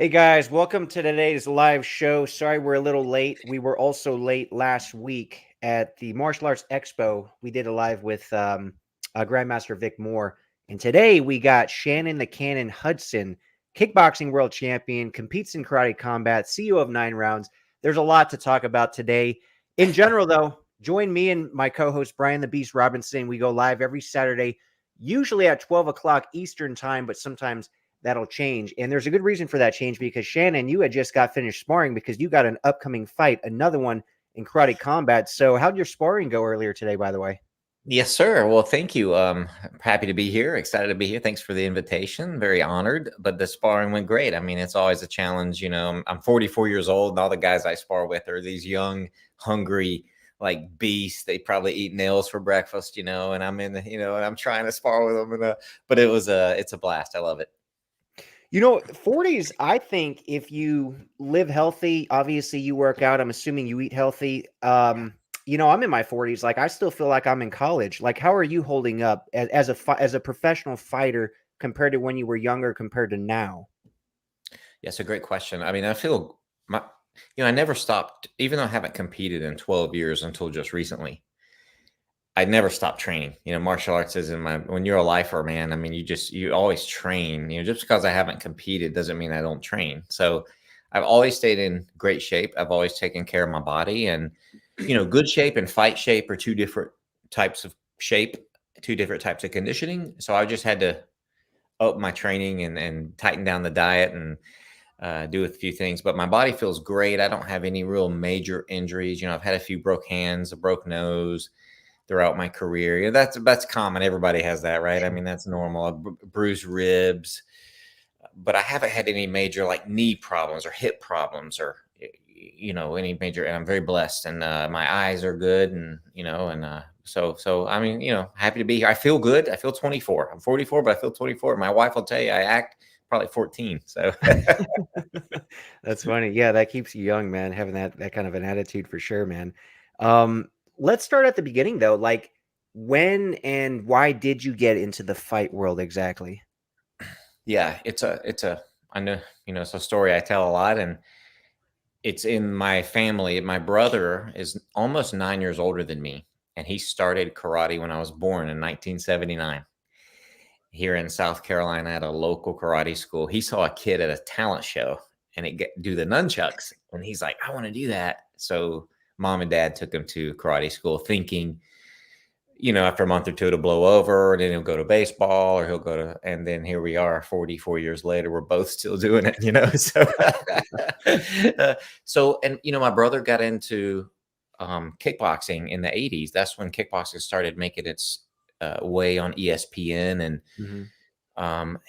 Hey guys, welcome to today's live show. Sorry we're a little late. We were also late last week at the Martial Arts Expo. We did a live with Grandmaster Vic Moore. And today we got Shannon The Cannon Hudson, kickboxing world champion, competes in karate combat, CEO of 9 Rounds. There's a lot to talk about today. In general, though, join me and my co-host Brian the Beast Robinson. We go live every Saturday, usually at 12 o'clock Eastern time, but sometimes that'll change. And there's a good reason for that change because Shannon, you had just got finished sparring because you got an upcoming fight, another one in karate combat. So how'd your sparring go earlier today, by the way? Yes, sir. Well, thank you. Happy to be here. Excited to be here. Thanks for the invitation. Very honored. But the sparring went great. I mean, it's always a challenge. I'm 44 years old, and all the guys I spar with are these young, hungry, like beasts. They probably eat nails for breakfast, and I'm and I'm trying to spar with them. But it's a blast. I love it. 40s, I think if you live healthy, obviously you work out. I'm assuming you eat healthy. I'm in my 40s. Like, I still feel like I'm in college. Like, how are you holding up as a professional fighter compared to when you were younger compared to now? Yeah, it's a great question. I mean, I feel I never stopped, even though I haven't competed in 12 years until just recently. I never stopped training. Martial arts is when you're a lifer, man. I mean, you always train. Just because I haven't competed doesn't mean I don't train. So I've always stayed in great shape. I've always taken care of my body, and good shape and fight shape are two different types of shape, two different types of conditioning. So I just had to up my training and tighten down the diet and do a few things. But my body feels great. I don't have any real major injuries. I've had a few broke hands, a broke nose throughout my career. That's common. Everybody has that, right? I mean, that's normal. Bruised ribs, but I haven't had any major like knee problems or hip problems or any major. And I'm very blessed. And my eyes are good, and so I mean, happy to be here. I feel good. I feel 24. I'm 44, but I feel 24. My wife will tell you I act probably 14. So That's funny. Yeah, that keeps you young, man, having that kind of an attitude for sure, man. Let's start at the beginning though. Like, when and why did you get into the fight world exactly? yeah, I know, it's a story I tell a lot, and it's in my family. My brother is almost 9 years older than me, and he started karate when I was born in 1979 here in South Carolina at a local karate school. He saw a kid at a talent show and do the nunchucks, and he's like, I want to do that. So mom and dad took him to karate school thinking, after a month or two to blow over, and then he'll go to baseball or he'll go to, and then here we are 44 years later, we're both still doing it, and my brother got into kickboxing in the 80s. That's when kickboxing started making its way on ESPN, and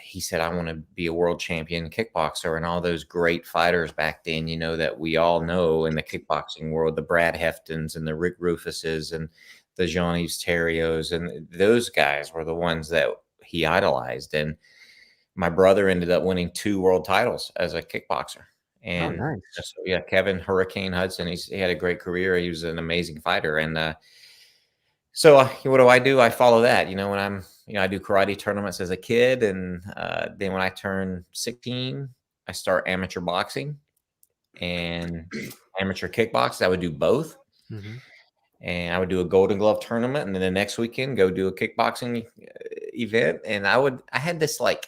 he said, I want to be a world champion kickboxer. And all those great fighters back then, that we all know in the kickboxing world, the Brad Heftons and the Rick Rufuses and the Jean-Yves Terrios, and those guys were the ones that he idolized. And my brother ended up winning 2 world titles as a kickboxer. And nice. So, yeah, Kevin Hurricane Hudson, he had a great career. He was an amazing fighter. And so what do? I follow that, when I do karate tournaments as a kid. And then when I turn 16, I start amateur boxing and amateur kickboxing. I would do both. And I would do a Golden Glove tournament, and then the next weekend go do a kickboxing event. And I had this like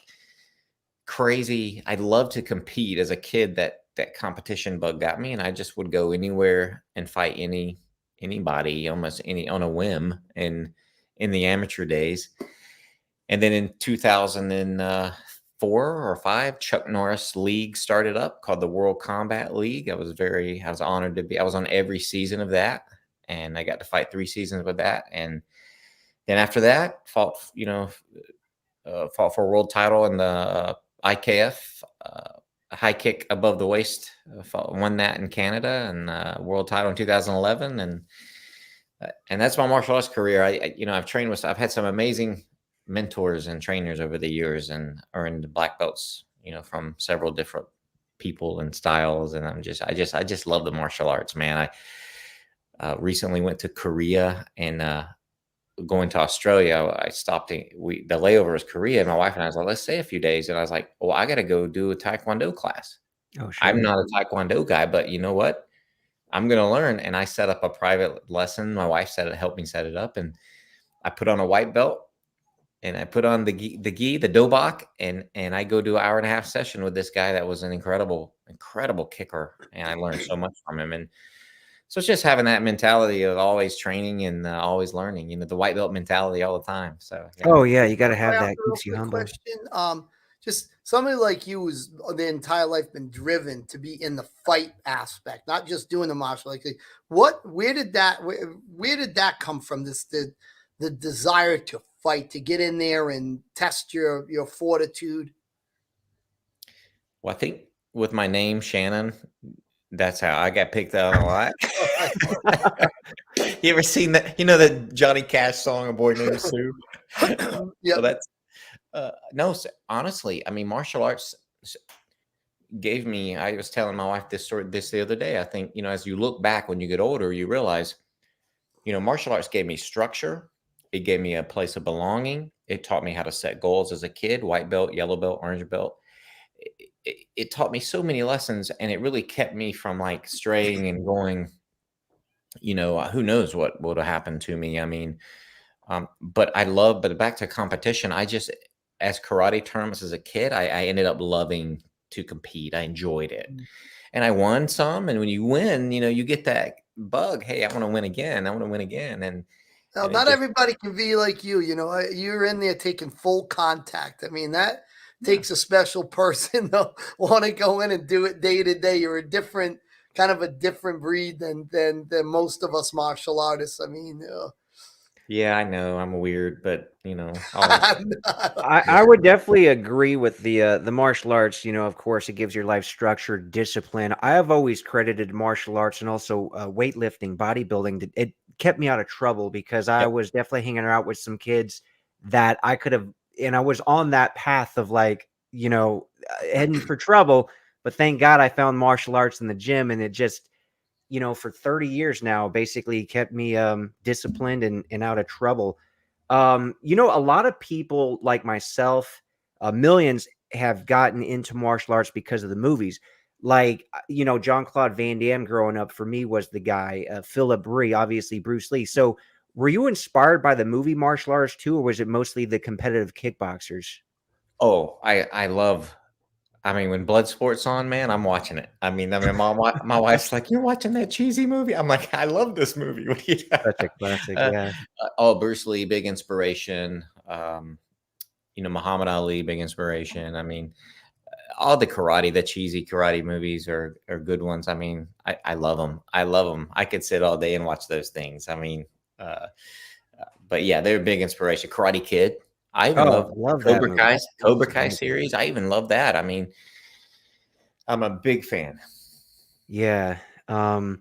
crazy, I'd love to compete as a kid. That competition bug got me, and I just would go anywhere and fight anybody, almost any, on a whim, and in the amateur days. And then in 2004 or 5, Chuck Norris League started up, called the World Combat League. I was honored to be. I was on every season of that, and I got to fight 3 seasons with that. And then after that, fought for a world title in the IKF, high kick above the waist. Won that in Canada, and world title in 2011. And that's my martial arts career. I've had some amazing mentors and trainers over the years, and earned black belts, from several different people and styles. And I just love the martial arts, man. I recently went to Korea, and going to Australia, I stopped. The layover was Korea. My wife and I was like, let's stay a few days. And I was like, well, I got to go do a Taekwondo class. Oh, I'm sure. not a Taekwondo guy, but you know what? I'm going to learn. And I set up a private lesson. My wife helped me set it up. And I put on a white belt and I put on the dobok, and I go do an hour and a half session with this guy that was an incredible kicker. And I learned so much from him. And so it's just having that mentality of always training and always learning, the white belt mentality all the time. So, yeah. Oh, yeah, you gotta If I have ask that, a real keeps you quick humble. question, just somebody like you who's their entire life been driven to be in the fight aspect, not just doing the martial arts. Like, where did that come from? The desire to fight, to get in there and test your fortitude. Well, I think with my name, Shannon, that's how I got picked out a lot. You ever seen that? You know the Johnny Cash song, "A Boy Named Sue"? So Yep. that's no. Honestly, I mean, martial arts gave me. I was telling my wife this the other day. I think as you look back when you get older, you realize, martial arts gave me structure. It gave me a place of belonging. It taught me how to set goals as a kid. White belt, yellow belt, orange belt. It taught me so many lessons, and it really kept me from like straying and going. Who knows what would have happened to me? I mean, but back to competition. As karate tournaments as a kid, I ended up loving to compete. I enjoyed it, and I won some. And when you win, you get that bug. Hey, I want to win again. I want to win again. And Now, not everybody can be like you. You're in there taking full contact. I mean, that takes a special person to want to go in and do it day to day. You're a different breed than most of us martial artists. I mean, yeah, I know I'm weird, but I would definitely agree with the martial arts. Of course, it gives your life structure, discipline. I have always credited martial arts and also weightlifting, bodybuilding. It kept me out of trouble because I Yep. was definitely hanging out with some kids that I could have, and I was on that path of like, heading for trouble. But thank God I found martial arts in the gym, and it just, for 30 years now, basically kept me disciplined and out of trouble. A lot of people like myself, millions have gotten into martial arts because of the movies. Like, John Claude Van Damme growing up for me was the guy, Philip Brie, obviously Bruce Lee. So were you inspired by the movie martial arts too, or was it mostly the competitive kickboxers? Oh, I love. I mean, when Bloodsport's on, man, I'm watching it. I mean, my wife's like, "You're watching that cheesy movie?" I'm like, "I love this movie." What do you? Such a classic, yeah. Bruce Lee, big inspiration. Muhammad Ali, big inspiration. I mean, all the cheesy karate movies are good ones. I mean, I love them. I love them. I could sit all day and watch those things. I mean, but yeah, they're a big inspiration. Karate Kid. I even Oh, love love that movie. Cobra Kai series. I even love that. I mean, I'm a big fan. Yeah. You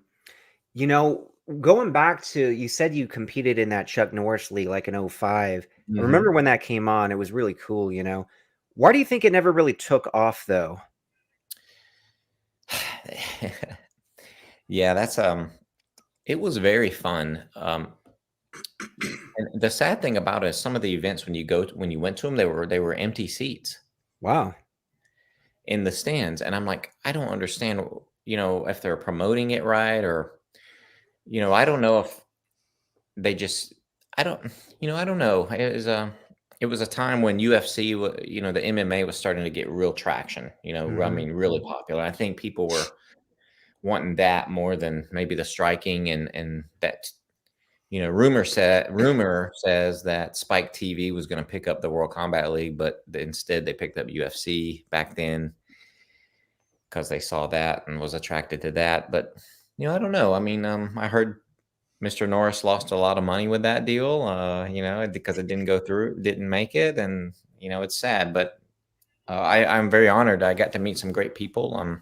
know, going back to, you said you competed in that Chuck Norris League like in '05. I remember when that came on, it was really cool. Why do you think it never really took off though? Yeah, that's it was very fun. And the sad thing about it is some of the events when you went to them, they were empty seats Wow. in the stands, and I'm like, I don't understand, if they're promoting it right, or I don't know if they just I don't know. It was a time when UFC, the MMA was starting to get real traction. I mean, really popular. I think people were wanting that more than maybe the striking, and that rumor says that Spike TV was going to pick up the World Combat League, but instead they picked up UFC back then because they saw that and was attracted to that. But I don't know. I mean, I heard Mr. Norris lost a lot of money with that deal, because it didn't go through, didn't make it, and it's sad. But I'm very honored. I got to meet some great people.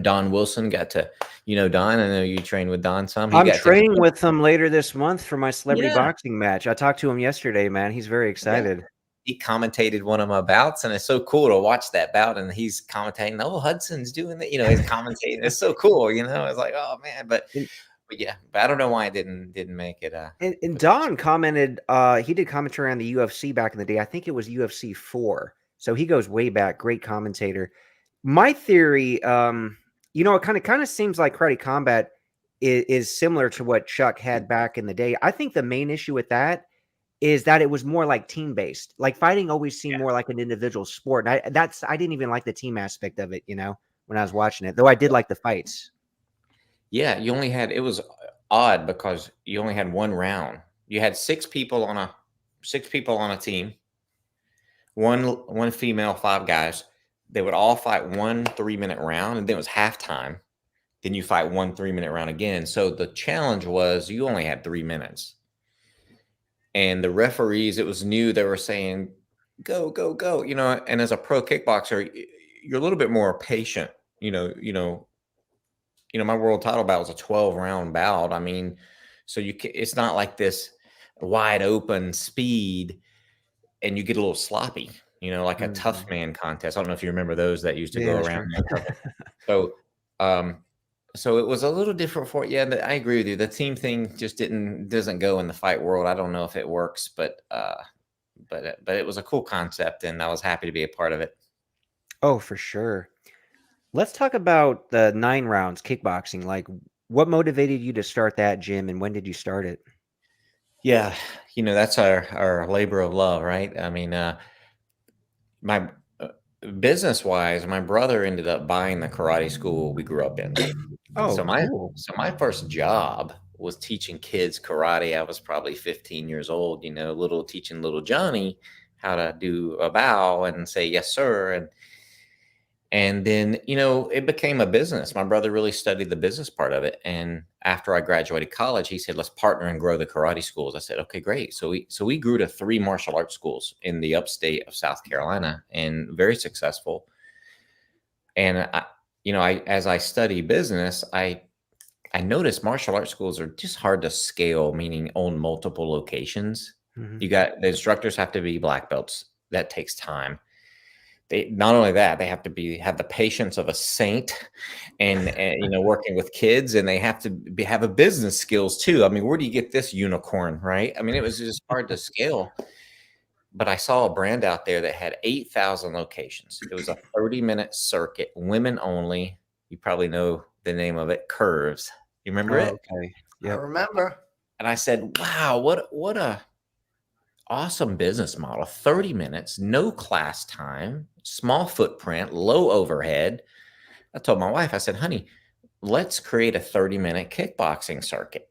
Don Wilson got to, Don. I know you trained with Don some. I'm training with him later this month for my celebrity Yeah. boxing match. I talked to him yesterday, man. He's very excited. Yeah. He commentated one of my bouts, and it's so cool to watch that bout. And he's commentating, "Oh, Hudson's doing that." He's commentating. It's so cool. It's like, oh man, but yeah, but I don't know why it didn't make it. And Don commented, he did commentary on the UFC back in the day. I think it was UFC 4. So he goes way back. Great commentator. My theory, it kind of seems like Karate Combat is similar to what Chuck had back in the day. I think the main issue with that is that it was more like team based. Like fighting always seemed more like an individual sport. And I didn't even like the team aspect of it, when I was watching it. Though I did like the fights. Yeah, it was odd because you only had one round. You had six people on a team, one female, five guys. They would all fight 1 3-minute round, and then it was halftime. Then you fight 1 3-minute round again. So the challenge was you only had 3 minutes. And the referees, it was new. They were saying, go, go, go, and as a pro kickboxer, you're a little bit more patient, my world title bout was a 12-round bout. I mean, so it's not like this wide open speed and you get a little sloppy, like a tough man contest. I don't know if you remember those that used to go around. So, so it was a little different for it. Yeah, I agree with you. The team thing just doesn't go in the fight world. I don't know if it works, but it was a cool concept, and I was happy to be a part of it. Oh, for sure. Let's talk about the 9 rounds kickboxing. Like, what motivated you to start that, Jim, and when did you start it? Yeah, that's our labor of love, right? I mean, my business-wise, my brother ended up buying the karate school we grew up in. Oh, so cool. my first job was teaching kids karate. I was probably 15 years old, teaching little Johnny how to do a bow and say yes sir, and then it became a business. My brother really studied the business part of it, and after I graduated college, he said, let's partner and grow the karate schools. I said, okay, great. So we grew to 3 martial arts schools in the upstate of South Carolina, and very successful. And as I study business, I noticed martial arts schools are just hard to scale, meaning own multiple locations. Mhm. You got the instructors have to be black belts. That takes time. Not only that, they have to have the patience of a saint, and working with kids, and they have to have a business skills too. I mean, where do you get this unicorn, right? I mean, it was just hard to scale. But I saw a brand out there that had 8,000 locations. It was a 30-minute circuit, women only. You probably know the name of it, Curves. You remember it? Okay. I remember. And I said, wow, what a awesome business model. 30 minutes, no class time, small footprint, low overhead. I told my wife, I said, honey, let's create a 30-minute kickboxing circuit.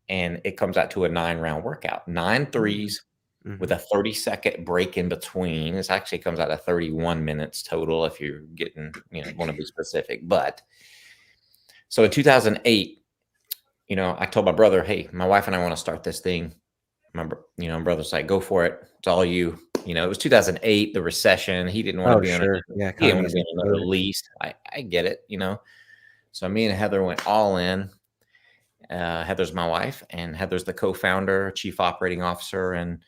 And it comes out to a 9-round workout, 9 threes with a 30-second break in between. This actually comes out to 31 minutes total if you're getting, want to be specific. But so in 2008, I told my brother, hey, my wife and I want to start this thing. My brother's like, go for it. It's all you. It was 2008, the recession. He didn't want to be on another lease. I get it, So me and Heather went all in. Heather's my wife, and Heather's the co-founder, chief operating officer. And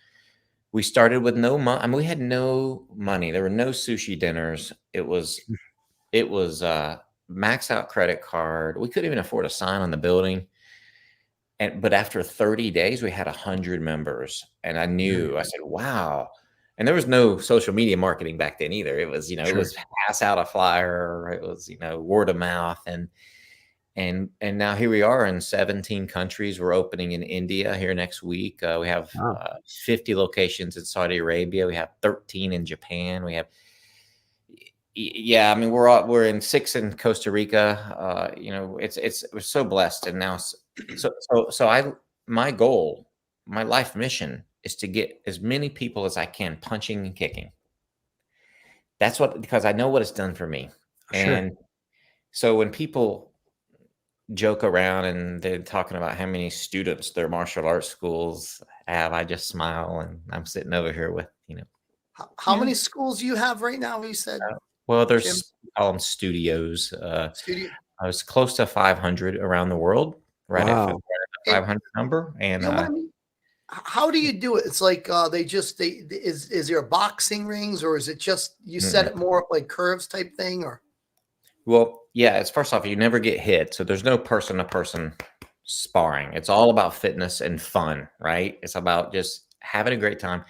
we started with no money. I mean, we had no money. There were no sushi dinners. It was max out credit card. We couldn't even afford a sign on the building. But after 30 days, we had 100 members, and I said, wow. And there was no social media marketing back then either. It was, it was pass out a flyer. It was, word of mouth. And now here we are in 17 countries. We're opening in India here next week. We have 50 locations in Saudi Arabia. We have 13 in Japan. We have, I mean, we're in 6 in Costa Rica. We're so blessed. And now, my goal, my life mission is to get as many people as I can punching and kicking. That's because I know what it's done for me. Sure. And so when people joke around and they're talking about how many students their martial arts schools have, I just smile, and I'm sitting over here with, How many schools do you have right now? You said, well, there's call them studios. Studio. I was close to 500 around the world, right at the 500 number. And how do you do it? It's like is there boxing rings, or is it just you set it more up like curves type thing, or? Well, yeah, it's first off, you never get hit. So there's no person-to-person sparring. It's all about fitness and fun, right? It's about just having a great time.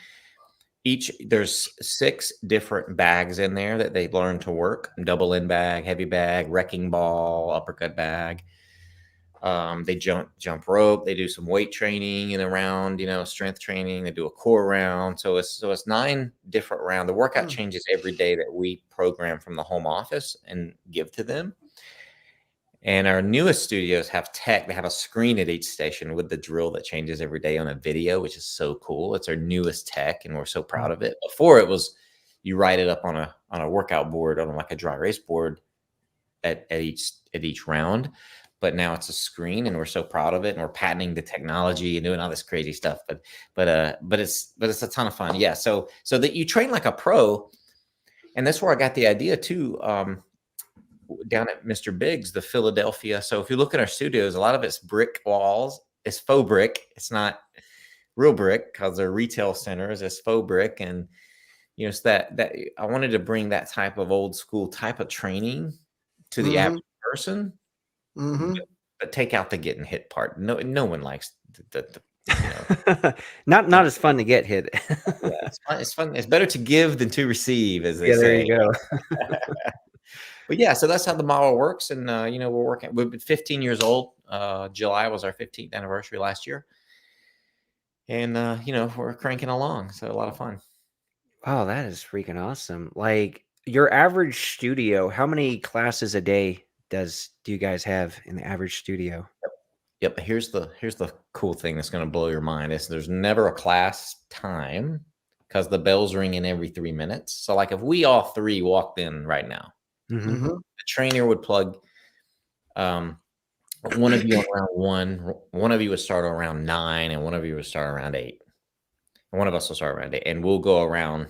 there's 6 different bags in there that they learn to work: double end bag, heavy bag, wrecking ball, uppercut bag. They jump rope. They do some weight training in a round, strength training. They do a core round. So it's 9 different rounds. The workout changes every day that we program from the home office and give to them. And our newest studios have tech. They have a screen at each station with the drill that changes every day on a video, which is so cool. It's our newest tech, and we're so proud of it. Before, it was you write it up on a workout board, on like a dry erase board at each round. But now it's a screen, and we're so proud of it, and we're patenting the technology and doing all this crazy stuff. But it's a ton of fun. Yeah. So that you train like a pro, and that's where I got the idea too. Down at Mr. Bigs, the Philadelphia. So if you look at our studios, a lot of it's brick walls. It's faux brick. It's not real brick because they're retail centers. It's faux brick, and it's that I wanted to bring that type of old school type of training to the average person. But take out the getting hit part. No one likes the not as fun to get hit. Yeah, it's fun. It's better to give than to receive, as they say. There you go. But yeah, so that's how the model works. And we've been 15 years old. July was our 15th anniversary last year. And we're cranking along. So a lot of fun. Wow, that is freaking awesome. Like, your average studio, how many classes a day do you guys have in the average studio? Yep. Here's the cool thing that's going to blow your mind is there's never a class time because the bell's ringing every 3 minutes. So like if we all 3 walked in right now, the trainer would plug one of you around 1 of you would start around 9, and one of you would start around 8. And one of us will start around 8, and we'll go around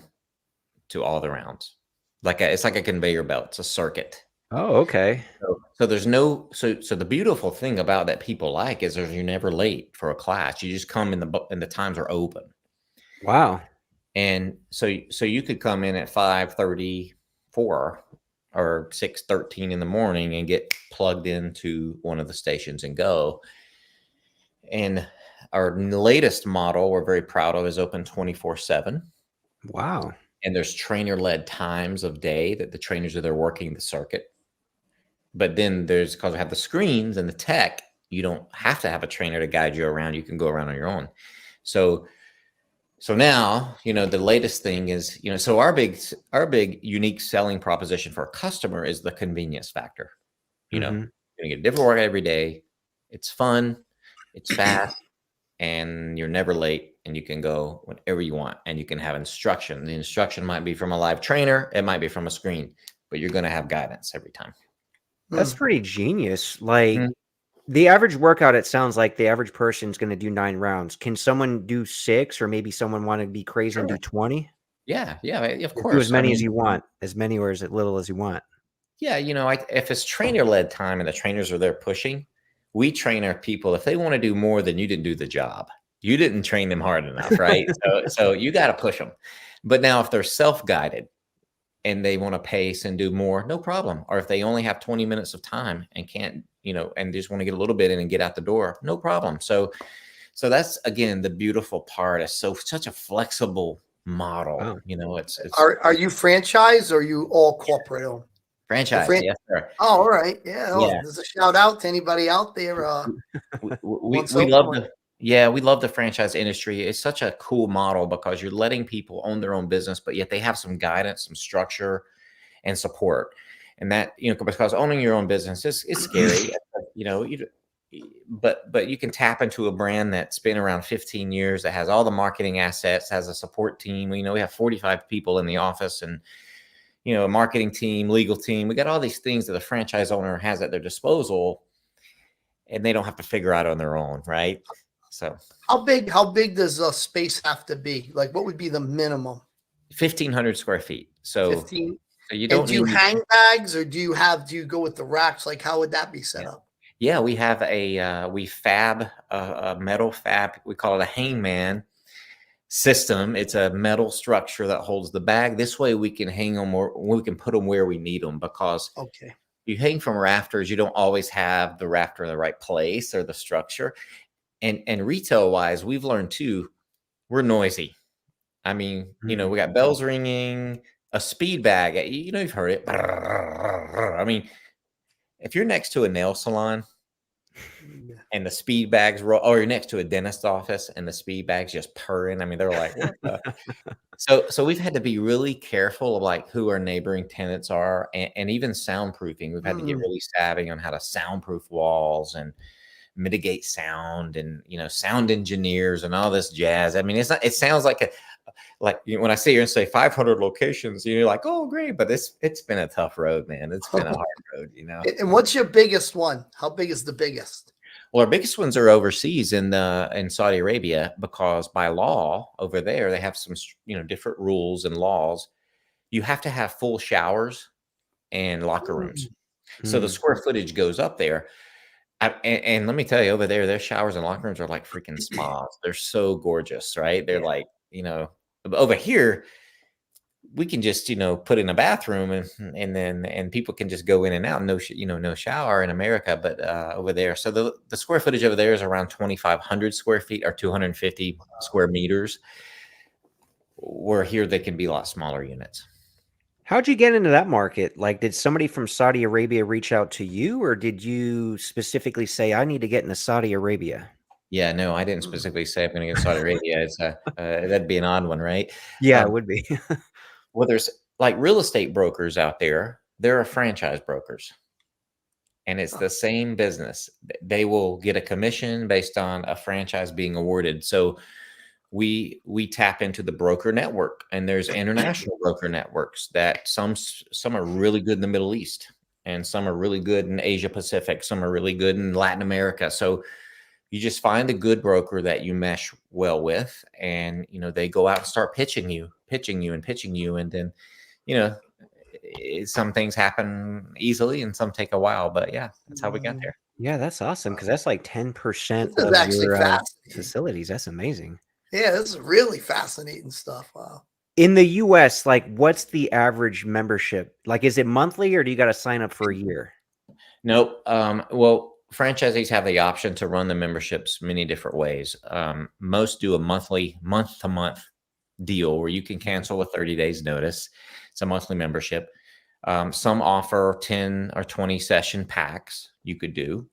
to all the rounds. It's like a conveyor belt. It's a circuit. Oh, okay. So there's so the beautiful thing about that people like is you're never late for a class. You just come and the times are open. Wow. And so you could come in at 5:34 or 6:13 in the morning and get plugged into one of the stations and go. And our latest model we're very proud of is open 24/7. Wow. And there's trainer-led times of day that the trainers are there working the circuit. But then because we have the screens and the tech, you don't have to have a trainer to guide you around. You can go around on your own. So now, the latest thing is, so our big unique selling proposition for a customer is the convenience factor. You're going to get a different workout every day. It's fun. It's fast. And you're never late, and you can go whenever you want, and you can have instruction. The instruction might be from a live trainer. It might be from a screen, but you're going to have guidance every time. That's pretty genius. Like the average workout, it sounds like the average person's going to do 9 rounds. Can someone do 6, or maybe someone want to be crazy and do 20? Yeah, of course. Do as many as you want, as many or as little as you want. Yeah, if it's trainer-led time and the trainers are there pushing, we train our people. If they want to do more, then you didn't do the job. You didn't train them hard enough, right? so you got to push them. But now if they're self-guided and they want to pace and do more, no problem. Or if they only have 20 minutes of time and can't, and just want to get a little bit in and get out the door, no problem. So that's, again, the beautiful part. It's such a flexible model. Wow. It's Are you franchise, or are you all corporate owned? Franchise, yes, sir. Oh, all right. Yeah. There's a shout out to anybody out there. We love the franchise industry. It's such a cool model because you're letting people own their own business, but yet they have some guidance, some structure, and support. And that, because owning your own business is scary, but you can tap into a brand that's been around 15 years, that has all the marketing assets, has a support team. We have 45 people in the office, and a marketing team, legal team. We got all these things that the franchise owner has at their disposal, and they don't have to figure out on their own, right? So how big does a space have to be? Like, what would be the minimum? 1,500 square feet. So 15. So you don't. And do you hang bags, or do you go with the racks? Like, how would that be set up? Yeah, we have we fab a metal fab. We call it a hangman system. It's a metal structure that holds the bag. This way we can hang them, or we can put them where we need them, because you hang from rafters, you don't always have the rafter in the right place or the structure. And retail wise, we've learned too, we're noisy. I mean, you know, we got bells ringing, a speed bag. You know, you've heard it. I mean, if you're next to a nail salon and the speed bags roll, or you're next to a dentist office and the speed bags just purring, I mean, they're like, what the? So we've had to be really careful of like who our neighboring tenants are, and even soundproofing. We've had to get really savvy on how to soundproof walls and mitigate sound, and you know, sound engineers and all this jazz. I mean, it's not. It sounds like when I sit here and say 500 locations, you're like, oh, great, but it's been a tough road, man. It's been a hard road, you know. And what's your biggest one? How big is the biggest? Well, our biggest ones are overseas in Saudi Arabia, because by law over there, they have some, you know, different rules and laws. You have to have full showers and locker rooms. So the square footage goes up there. And let me tell you, over there, their showers and locker rooms are like freaking spas. They're so gorgeous, right? They're like, you know, over here, we can just, you know, put in a bathroom and people can just go in and out. No shower in America, but over there. So the square footage over there is around 2,500 square feet or 250 square meters. Where here they can be a lot smaller units. How'd you get into that market? Like, did somebody from Saudi Arabia reach out to you, or did you specifically say, I need to get into Saudi Arabia? Yeah, no, I didn't specifically say I'm going to get to Saudi Arabia. It's that'd be an odd one, right? Yeah, it would be. Well, there's like real estate brokers out there. There are franchise brokers, and it's the same business. They will get a commission based on a franchise being awarded. So we tap into the broker network, and there's international broker networks that some are really good in the Middle East, and some are really good in Asia Pacific. Some are really good in Latin America. So you just find a good broker that you mesh well with, and you know, they go out and start pitching you, and then, you know, some things happen easily and some take a while, but yeah, that's how we got there. Yeah, that's awesome, because that's like 10% This is of actually your fascinating. facilities. That's amazing. Yeah, this is really fascinating stuff. Wow. In the US, like, what's the average membership? Like, is it monthly, or do you got to sign up for a year? Nope. Well, franchisees have the option to run the memberships many different ways. Most do a month-to-month deal where you can cancel with 30 days notice. It's a monthly membership. Some offer 10 or 20 session packs you could do.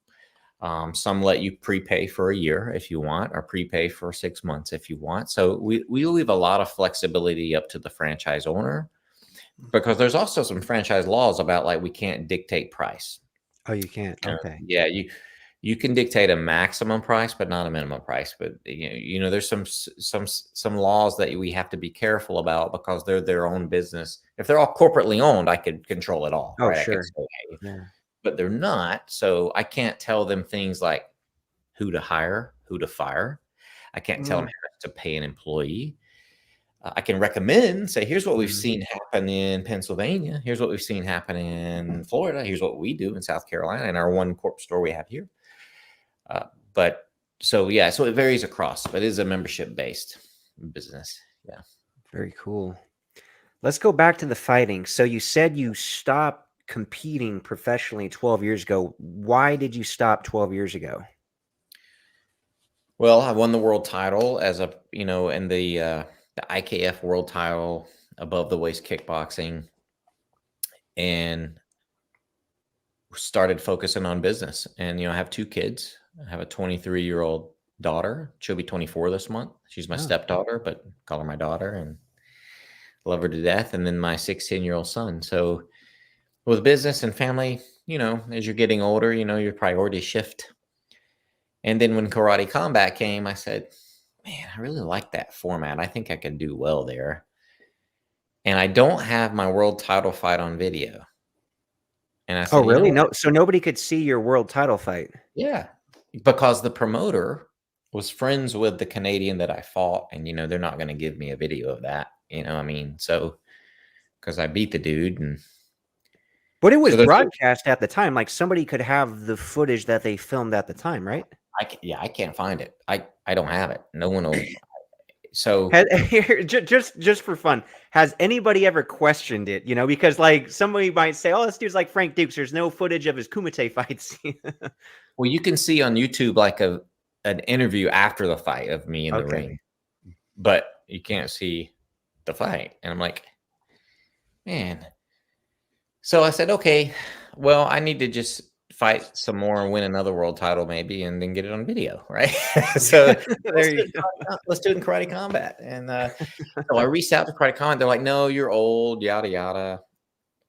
Some let you prepay for a year if you want, or prepay for 6 months if you want. So we leave a lot of flexibility up to the franchise owner, because there's also some franchise laws about like we can't dictate price. Oh, you can't. Okay. Yeah, you can dictate a maximum price, but not a minimum price. But you know, there's some laws that we have to be careful about, because they're their own business. If they're all corporately owned, I could control it all. Oh, right? sure. Say, hey. Yeah. But they're not, so I can't tell them things like who to hire, who to fire. I can't tell them how to pay an employee. I can recommend, say, here's what we've seen happen in Pennsylvania. Here's what we've seen happen in Florida. Here's what we do in South Carolina in our one corp store we have here. But so, yeah, so it varies across, but it is a membership-based business. Yeah. Very cool. Let's go back to the fighting. So you said you stopped competing professionally 12 years ago. Why did you stop 12 years ago? Well, I won the world title as a, you know, in the IKF world title above the waist kickboxing, and started focusing on business. And, you know, I have 2 kids. I have a 23-year-old daughter. She'll be 24 this month. She's my stepdaughter, but call her my daughter and love her to death. And then my 16-year-old son. So with business and family, you know, as you're getting older, you know, your priorities shift. And then when Karate Combat came, I said, man, I really like that format. I think I could do well there. And I don't have my world title fight on video. And I said, oh, really? You know, No, so nobody could see your world title fight. yeah, because the promoter was friends with the Canadian that I fought, and you know, they're not going to give me a video of that. You know, I mean, so because I beat the dude, and but it was so broadcast at the time. Like, somebody could have the footage that they filmed at the time, right? I can't find it. I don't have it. No one will. So just for fun, has anybody ever questioned it? You know, because like somebody might say, "Oh, this dude's like Frank Dukes. There's no footage of his Kumite fights." well, you can see on YouTube like an interview after the fight of me in the ring, but you can't see the fight. And I'm like, man. So I said, okay, well, I need to just fight some more and win another world title maybe, and then get it on video, right? So There you go. let's do it in Karate Combat. And so I reached out to Karate Combat. They're like, no, you're old, yada, yada.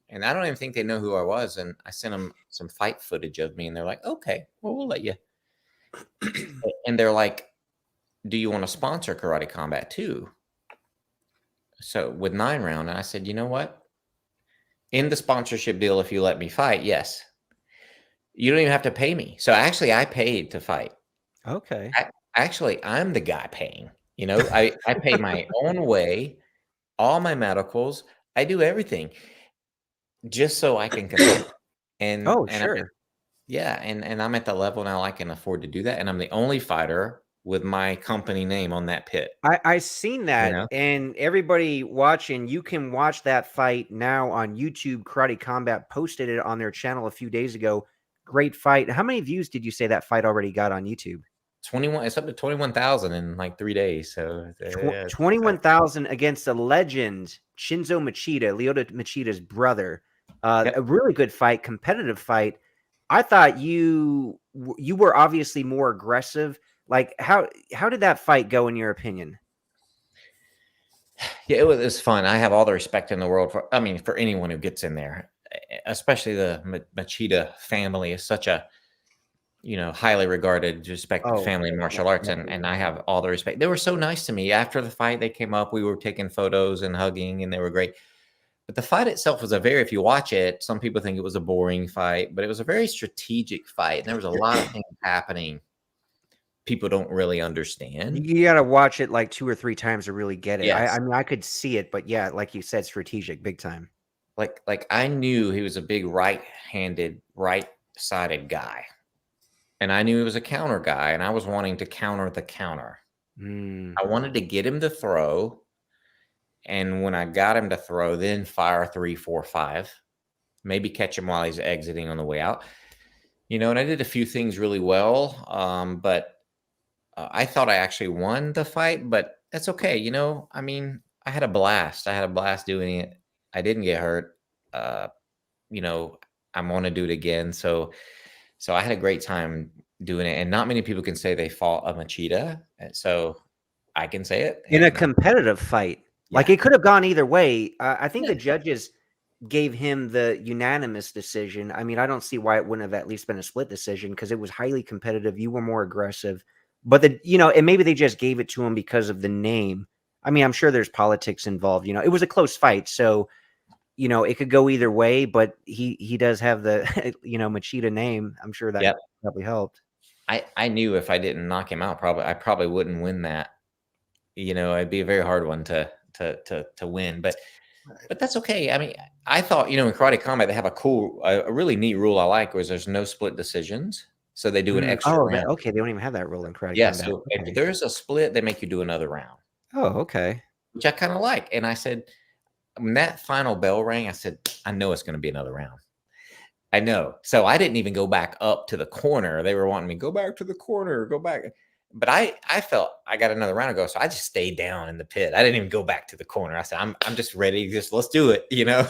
And I don't even think they know who I was. And I sent them some fight footage of me, and they're like, okay, well, we'll let you. And they're like, do you want to sponsor Karate Combat too? So with 9 Round, and I said, you know what? In the sponsorship deal, if you let me fight, yes. You don't even have to pay me. So actually, I paid to fight. Okay. Actually, I'm the guy paying. You know, I pay my own way, all my medicals. I do everything just so I can compete. And Oh, and sure. and I'm at the level now I can afford to do that. And I'm the only fighter with my company name on that pit. I seen that, know? and everybody watching, you can watch that fight now on YouTube. Karate Combat posted it on their channel a few days ago. Great fight. How many views did you say that fight already got on YouTube? 21. It's up to 21,000 in like 3 days. So yeah, 21,000 against a legend, Shinzo Machida, Lyoto Machida's brother. Yep. A really good fight, competitive fight. I thought you were obviously more aggressive. Like how did that fight go in your opinion? Yeah, it was fun. I have all the respect in the world for anyone who gets in there, especially the Machida family is such a, highly regarded, respected family in martial arts. And I have all the respect. They were so nice to me after the fight. They came up, we were taking photos and hugging, and they were great. But the fight itself was if you watch it, some people think it was a boring fight, but it was a very strategic fight. And there was a lot of things happening people don't really understand. You got to watch it like 2 or 3 times to really get it. Yes. I mean, I could see it, but yeah, like you said, strategic, big time. Like I knew he was a big right-handed, right-sided guy. And I knew he was a counter guy, and I was wanting to counter the counter. I wanted to get him to throw, and when I got him to throw, then fire 3, 4, 5, maybe catch him while he's exiting on the way out. And I did a few things really well, but I thought I actually won the fight, but that's okay. I had a blast. I had a blast doing it. I didn't get hurt. I want to do it again. So I had a great time doing it. And not many people can say they fought a Machida. So I can say it. In a competitive fight. Yeah. Like it could have gone either way. I think the judges gave him the unanimous decision. I mean, I don't see why it wouldn't have at least been a split decision because it was highly competitive. You were more aggressive. But and maybe they just gave it to him because of the name. I mean, I'm sure there's politics involved. It was a close fight, so it could go either way. But he does have the Machida name. I'm sure that probably helped. I knew if I didn't knock him out, I probably wouldn't win that. It'd be a very hard one to win. But that's okay. I mean, I thought in Karate Combat they have a really neat rule I like, was there's no split decisions. So they do an extra round. Okay. They don't even have that rule in Karate Yeah, Combat. so if there's a split, they make you do another round. Oh, okay. Which I kind of like. And I said, when that final bell rang, I said, I know it's going to be another round. I know. So I didn't even go back up to the corner. They were wanting me to go back to the corner, go back. But I felt I got another round to go. So I just stayed down in the pit. I didn't even go back to the corner. I said, I'm just ready. Let's do it.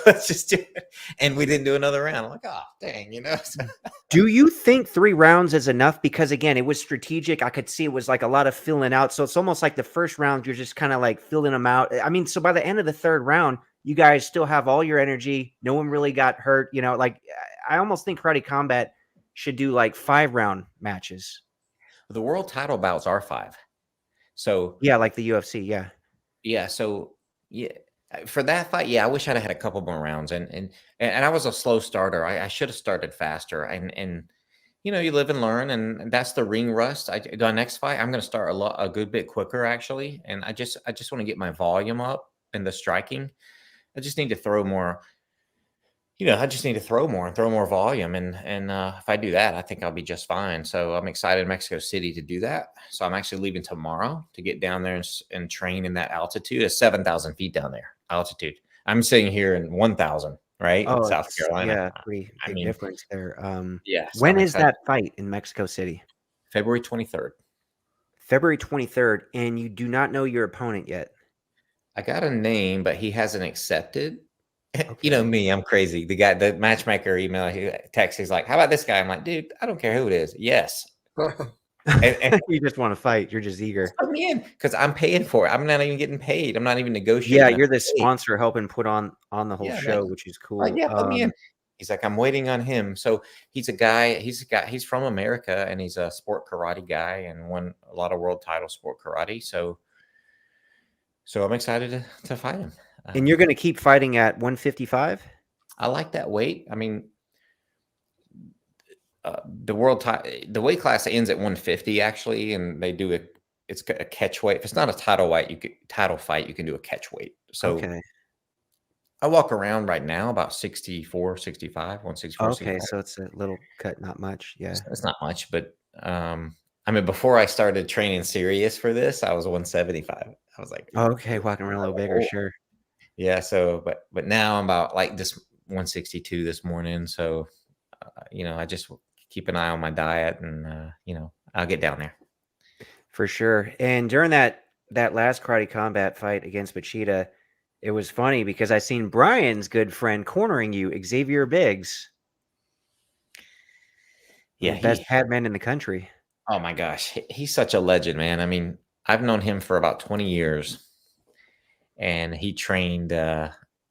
Let's just do it. And we didn't do another round. I'm like, oh, dang, Do you think 3 rounds is enough? Because again, it was strategic. I could see it was like a lot of filling out. So it's almost like the first round, you're just kind of like filling them out. I mean, so by the end of the 3rd round, you guys still have all your energy. No one really got hurt. Like I almost think Karate Combat should do like 5-round matches. The world title bouts are 5. So yeah, like the UFC. Yeah. Yeah. So yeah, for that fight, I wish I'd had a couple more rounds. And I was a slow starter. I should have started faster. And you live and learn, and that's the ring rust. The next fight, I'm going to start a good bit quicker actually. And I just want to get my volume up and the striking. I just need to throw more. I just need to throw more and throw more volume. And if I do that, I think I'll be just fine. So I'm excited in Mexico City to do that. So I'm actually leaving tomorrow to get down there and train in that altitude. It's 7,000 feet down there, altitude. I'm sitting here in 1,000, right? Oh, in South Carolina. Yeah, pretty big difference there. So when is that fight in Mexico City? February 23rd. February 23rd, and you do not know your opponent yet? I got a name, but he hasn't accepted. You know Okay. me, I'm crazy. The guy, the matchmaker email, he texts, he's like, "How about this guy?" I'm like, "Dude, I don't care who it is." Yes, and You just want to fight. You're just eager. put me in because I'm paying for it. I'm not even getting paid. I'm not even Yeah, negotiating. you're the sponsor helping put on the whole Yeah, show, man. which is Like, cool. yeah, put me in. He's like, I'm waiting on him. So he's a guy. He's from America, and he's a sport karate guy, and won a lot of world title sport karate. So I'm excited to fight him. And you're going to keep fighting at 155? I like that weight. I mean, the weight class ends at 150 actually, and they do it's a catch weight. If it's not a title fight, you can do a catch weight. So Okay. I walk around right now about 64, 65, 164, Okay, 65. so it's a little cut, not much. Yeah. It's not much, but I mean, before I started training serious for this, I was 175. I was like, Okay, walking around a little bigger, oh, sure. yeah. So, but now I'm about like this 162 this morning. So, I just keep an eye on my diet, and I'll get down there. For sure. And during that last karate combat fight against Machida, it was funny because I seen Brian's good friend cornering you, Xavier Bigs. Yeah, The best padman in the country. Oh my gosh, he's such a legend, man. I mean, I've known him for about 20 years, and he trained,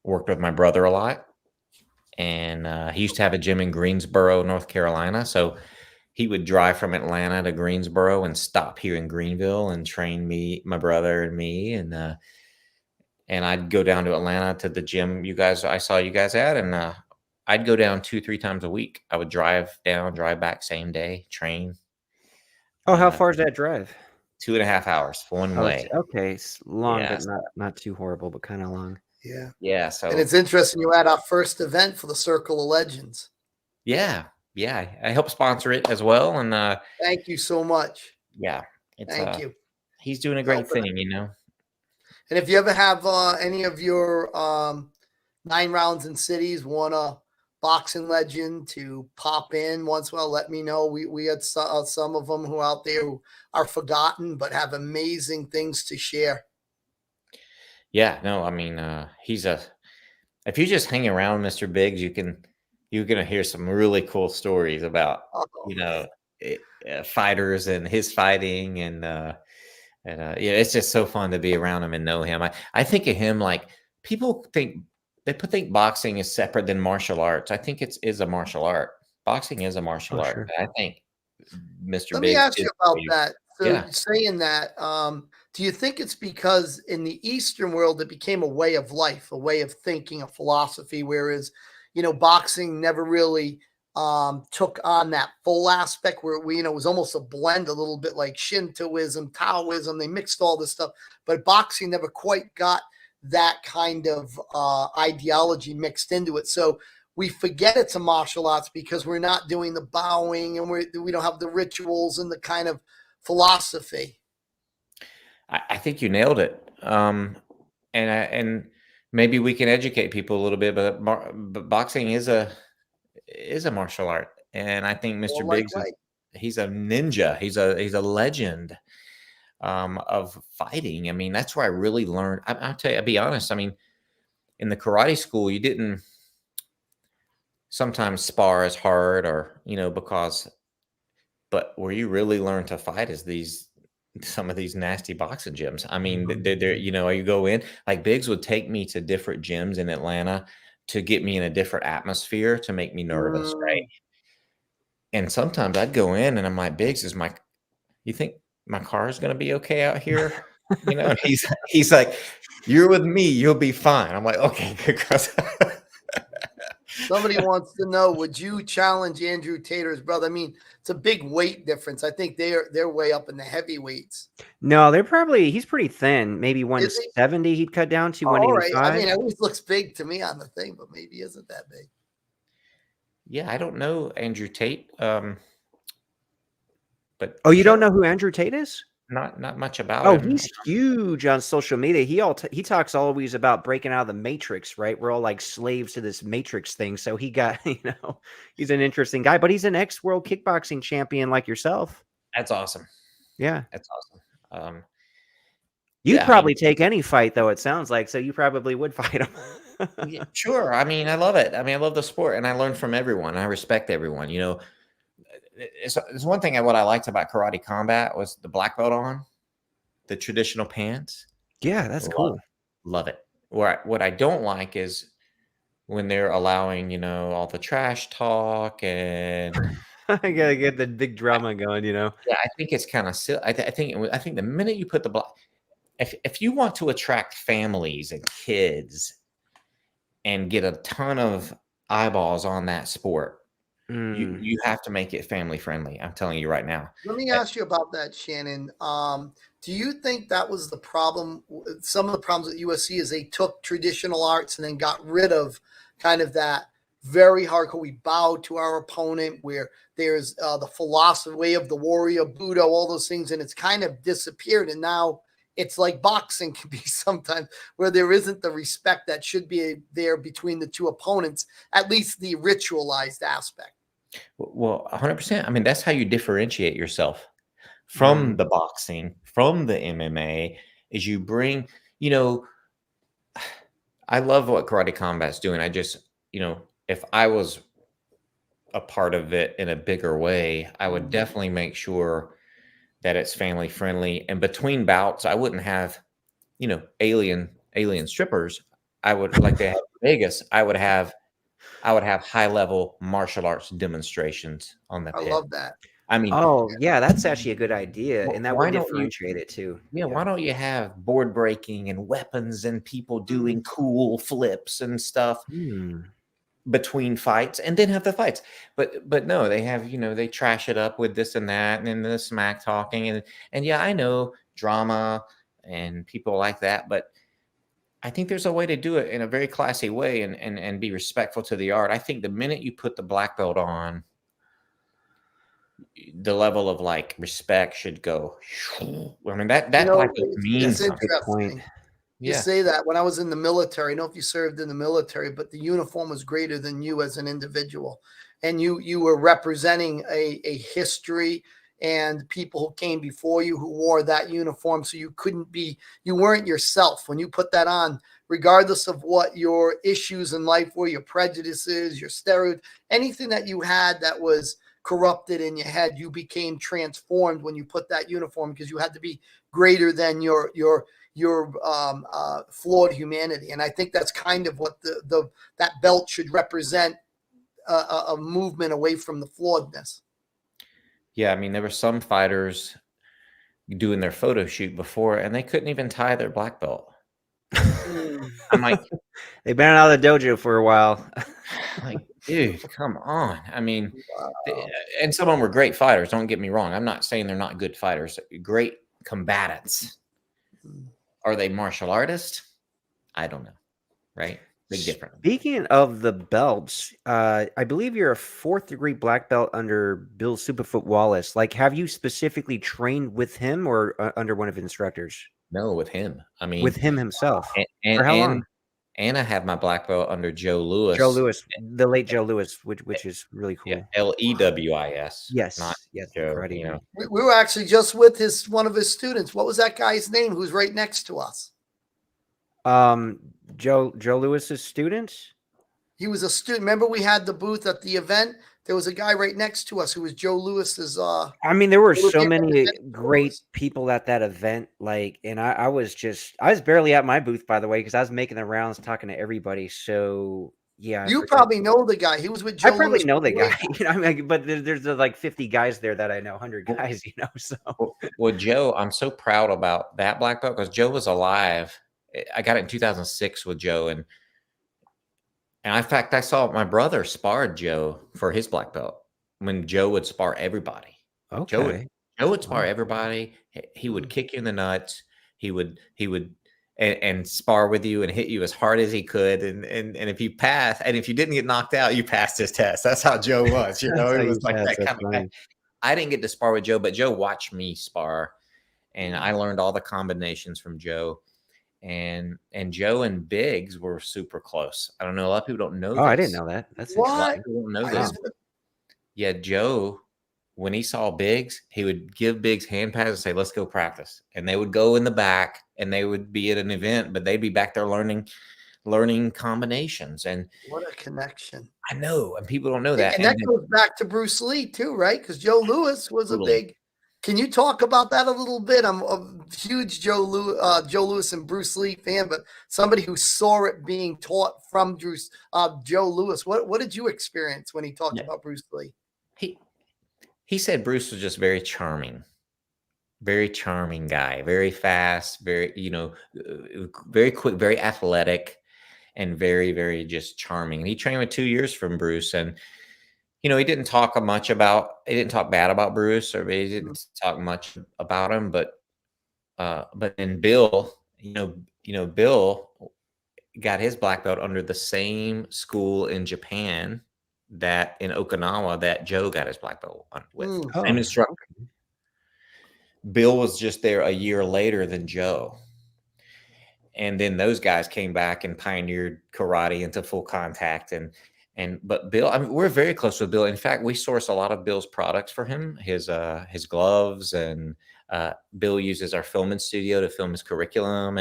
worked with my brother a lot, and he used to have a gym in Greensboro, North Carolina. So he would drive from Atlanta to Greensboro and stop here in Greenville and train my brother, and me, and I'd go down to Atlanta to the gym I saw you guys at, and I'd go down 2-3 times a week. I would drive down, drive back same day, train. Oh, how far is that drive? 2.5 hours one way. Okay, it's long, Yeah. but not too horrible, but kind of long. Yeah. Yeah. So, And it's interesting. You had our first event for the Circle of Legends. yeah. I help sponsor it as well. And Thank you so much. yeah, Thank you. He's doing a great Helping thing, And if you ever have any of your 9 rounds in cities want a boxing legend to pop in once in a while, let me know. We had some of them who are out there who are forgotten but have amazing things to share. Yeah, no, I mean, if you just hang around Mr. Biggs, you're gonna hear some really cool stories about fighters and his fighting, and yeah, it's just so fun to be around him and know him. I think of him like people think boxing is separate than martial arts. I think it is a martial art. Boxing is a martial art. Sure. I think Mr. Let Biggs me ask you about you. that. So Yeah. saying that, do you think it's because in the Eastern world it became a way of life, a way of thinking, a philosophy, whereas boxing never really took on that full aspect where it was almost a blend, a little bit like Shintoism, Taoism. They mixed all this stuff, but boxing never quite got that kind of ideology mixed into it. So we forget it's a martial arts because we're not doing the bowing, and we don't have the rituals and the kind of philosophy. I think you nailed it. And maybe we can educate people a little bit, but boxing is a martial art, and I think Mr. Biggs he's a ninja. He's a legend of fighting. I mean, that's where I really learned. I'll tell you, I'll be honest. I mean, in the karate school, you didn't sometimes spar as hard, or but where you really learn to fight is some of these nasty boxing gyms. I mean, they're you go in, like Biggs would take me to different gyms in Atlanta to get me in a different atmosphere to make me nervous, right? And sometimes I'd go in and I'm like, Biggs, you think my car is going to be okay out here? And he's like, you're with me, you'll be fine. I'm like, okay, good. Somebody wants to know, would you challenge Andrew Tater's brother? I mean, it's a big weight difference. I think they're way up in the heavyweights. No, he's pretty thin. Maybe 170 he'd cut down to 185. All right. I mean, it always looks big to me on the thing, but maybe isn't that big. Yeah, I don't know Andrew Tate. But you don't know who Andrew Tate is? Not much about him. He's huge on social media. He talks always about breaking out of the matrix, right? We're all like slaves to this matrix thing. So he got, he's an interesting guy, but he's an ex-world kickboxing champion like yourself. That's awesome. Yeah. That's awesome. You'd Yeah, I probably mean, take any fight, though, it sounds like, so you probably would fight him. yeah, sure. I mean, I love it. I mean, I love the sport, and I learn from everyone. I respect everyone. You know, it's one thing what I liked about karate combat was the black belt on, the traditional pants. Yeah, that's Love cool. it. Love it. What I don't like is when they're allowing, you know, all the trash talk and I gotta get the big drama going, you know? yeah, I think it's kind of silly. I think the minute you put the black, if you want to attract families and kids and get a ton of eyeballs on that sport, Mm. you have to make it family friendly. I'm telling you right now. Let me ask you about that, Shannon. Do you think that was the problem? Some of the problems at USC is they took traditional arts and then got rid of kind of that very hardcore. We bow to our opponent, where there's the philosophy way of the warrior, Buddha, all those things, and it's kind of disappeared. And now it's like boxing can be sometimes, where there isn't the respect that should be there between the two opponents, at least the ritualized aspect. Well, 100%. I mean, that's how you differentiate yourself from the boxing, from the MMA, is you bring, you know, I love what karate combat's doing. I just, you know, if I was a part of it in a bigger way, I would definitely make sure that it's family friendly. And between bouts, I wouldn't have, you know, alien strippers. I would, like they have in Vegas, I would have high level martial arts demonstrations on the I pit. love that. I mean, Oh, yeah, that's actually a good idea, and that why would don't you? differentiate it too. Yeah, why don't you have board breaking and weapons and people doing cool flips and stuff Hmm. between fights, and then have the fights? But no, they have, you know, they trash it up with this and that, and then the smack talking, and yeah, I know drama and people like that, but I think there's a way to do it in a very classy way and be respectful to the art. I think the minute you put the black belt on, the level of like respect should go. I mean, that You know, black belt means it's something. interesting. You Yeah. say that. When I was in the military, I don't know if you served in the military, but the uniform was greater than you as an individual. And you were representing a history and people who came before you who wore that uniform. So you weren't yourself. When you put that on, regardless of what your issues in life were, your prejudices, your stereotypes, anything that you had that was corrupted in your head, you became transformed when you put that uniform, because you had to be greater than your flawed humanity. And I think that's kind of what that belt should represent, a movement away from the flawedness. Yeah, I mean, there were some fighters doing their photo shoot before, and they couldn't even tie their black belt. I'm like, They've been out of the dojo for a while. dude, come on. I mean, and some of them were great fighters. Don't get me wrong. I'm not saying they're not good fighters. Great combatants. Are they martial artists? I don't know. Right? Big difference. Speaking of the belts, I believe you're a 4th degree black belt under Bill Superfoot Wallace. Like, have you specifically trained with him or under one of his instructors? No, with him. I mean, With him himself. And For how long? And I have my black belt under Joe Lewis. Joe Lewis, the late Joe Lewis, which is really cool. Yeah, Lewis. Yes, not yes, Joe. karate. You know, We were actually just with one of his students. What was that guy's name who's right next to us? Joe Lewis's students. He was a student. Remember, we had the booth at the event. There was a guy right next to us who was Joe Lewis's. I mean, there were so many great people at that event. Like, and I was barely at my booth, by the way, because I was making the rounds, talking to everybody. So yeah, you probably know the guy. He was with Joe. I probably Lewis know the guy. You know, I mean, but there's like 50 guys there that I know, 100 guys. You know, so well, Joe, I'm so proud about that black belt because Joe was alive. I got it in 2006 with Joe, and in fact, I saw my brother sparred Joe for his black belt when Joe would spar everybody. okay. Joe would spar everybody. He would kick you in the nuts. He would and spar with you and hit you as hard as he could. And if you pass, and if you didn't get knocked out, you passed his test. That's how Joe was. You know, it was like that kind of guy. I didn't get to spar with Joe, but Joe watched me spar, and I learned all the combinations from Joe. And Joe and Biggs were super close. I don't know. A lot of people don't know. Oh, I didn't know that. That's what? People don't know this. Yeah, Joe when he saw Biggs, he would give Biggs hand pads and say, "Let's go practice." And they would go in the back and they would be at an event, but they'd be back there learning combinations. And What a connection. I know, and people don't know that. And that goes back to Bruce Lee too, right? Because Joe Louis was a big. Can you talk about that a little bit? I'm a huge Joe Louis and Bruce Lee fan, but somebody who saw it being taught from Joe Louis. What did you experience when he talked about Bruce Lee? He said Bruce was just very charming guy, very fast, very, very quick, very athletic, and very, very just charming. And he trained with 2 years from Bruce. And, he didn't talk bad about Bruce, or he didn't talk much about him, but then Bill, Bill got his black belt under the same school in Japan in Okinawa that Joe got his black belt with. Same instructor. Bill was just there a year later than Joe. And then those guys came back and pioneered karate into full contact. But Bill, I mean, we're very close with Bill. In fact, we source a lot of Bill's products for him, his gloves, and Bill uses our filming studio to film his curriculum.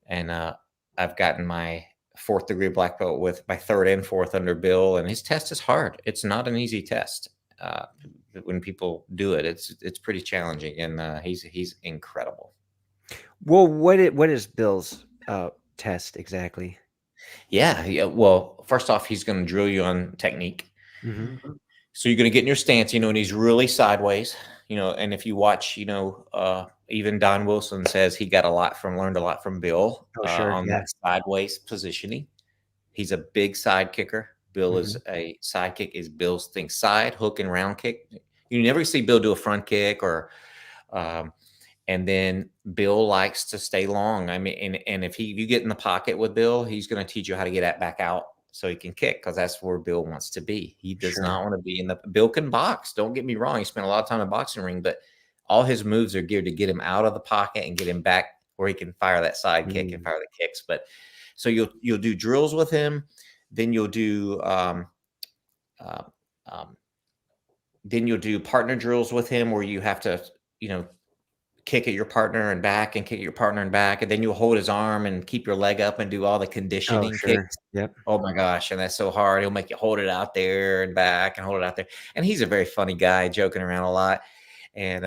And I've gotten my 4th degree black belt with my 3rd and 4th under Bill, and his test is hard. It's not an easy test. When people do it, it's pretty challenging, and he's incredible. Well, what is Bill's test exactly? Yeah. Well, first off, he's going to drill you on technique. Mm-hmm. So you're going to get in your stance, and he's really sideways, and if you watch, even Don Wilson says he learned a lot from Bill on that sideways positioning. He's a big side kicker. Bill is a sidekick. Is Bill's thing, side, hook, and round kick. You never see Bill do a front kick and then Bill likes to stay long. I mean, and if you get in the pocket with Bill, he's going to teach you how to get back out so he can kick, because that's where Bill wants to be. He does not want to be Bill can box. Don't get me wrong. He spent a lot of time in the boxing ring, but all his moves are geared to get him out of the pocket and get him back where he can fire that side kick and fire the kicks. But so you'll do drills with him. Then you'll do partner drills with him where you have to, kick at your partner and back and kick at your partner and back. And then you'll hold his arm and keep your leg up and do all the conditioning kicks. Yep. Oh my gosh. And that's so hard. He'll make you hold it out there and back and hold it out there. And he's a very funny guy, joking around a lot. And,